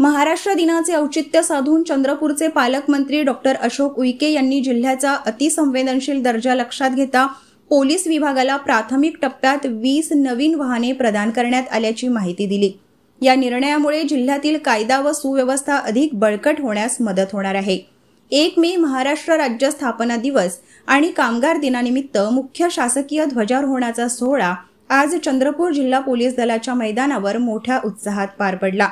महाराष्ट्र दिनाचे औचित्य साधून चंद्रपूरचे पालकमंत्री डॉक्टर अशोक उईके यांनी जिल्ह्याचा अतिसंवेदनशील दर्जा लक्षात घेता पोलीस विभागाला प्राथमिक टप्प्यात 20 नवीन वाहने प्रदान करण्यात आल्याची माहिती दिली। या निर्णयामुळे जिल्ह्यातील कायदा व सुव्यवस्था अधिक बळकट होण्यास मदत होणार आहे। 1 मे महाराष्ट्र राज्य स्थापना दिवस आणि कामगार दिनानिमित्त मुख्य शासकीय ध्वजारोहणाचा सोहळा आज चंद्रपूर जिल्हा पोलीस दलाच्या मैदानावर मोठ्या उत्साहात पार पडला।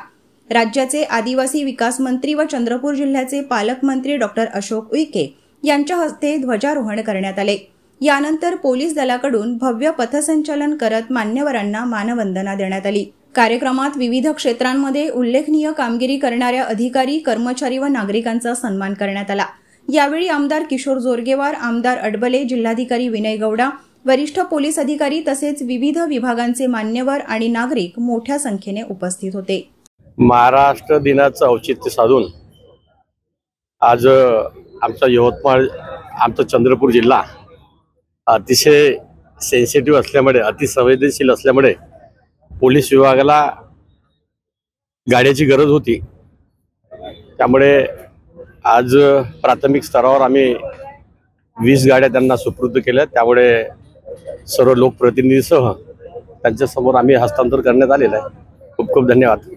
राज्याचे आदिवासी विकास मंत्री व चंद्रपूर जिल्ह्याचे पालकमंत्री डॉक्टर अशोक उईके यांच्या हस्ते ध्वजारोहण करण्यात आले। यानंतर पोलीस दलाकडून भव्य पथसंचलन करत मान्यवरांना मानवंदना देण्यात आली। कार्यक्रमात विविध क्षेत्रांमध्ये उल्लेखनीय कामगिरी करणाऱ्या अधिकारी, कर्मचारी व नागरिकांचा सन्मान करण्यात आला। यावेळी आमदार किशोर जोरगेवार, आमदार अडबले, जिल्हाधिकारी विनय गौडा, वरिष्ठ पोलीस अधिकारी तसेच विविध विभागांचे मान्यवर आणि नागरिक मोठ्या संख्येने उपस्थित होते। महाराष्ट्र दिनाचं औचित्य साधून आज आमचा यवतमाळ, आमचा चंद्रपूर जिल्हा अतिशय सेन्सिटिव्ह असल्यामुळे, अतिसंवेदनशील असल्यामुळे पोलीस विभागाला गाड्याची गरज होती। त्यामुळे आज प्राथमिक स्तरावर आम्ही 20 गाड्या त्यांना सुपूर्द केल्या। त्यामुळे सर्व लोकप्रतिनिधीसह त्यांच्या समोर आम्ही हस्तांतर करण्यात आलेलं आहे। खूप खूप धन्यवाद।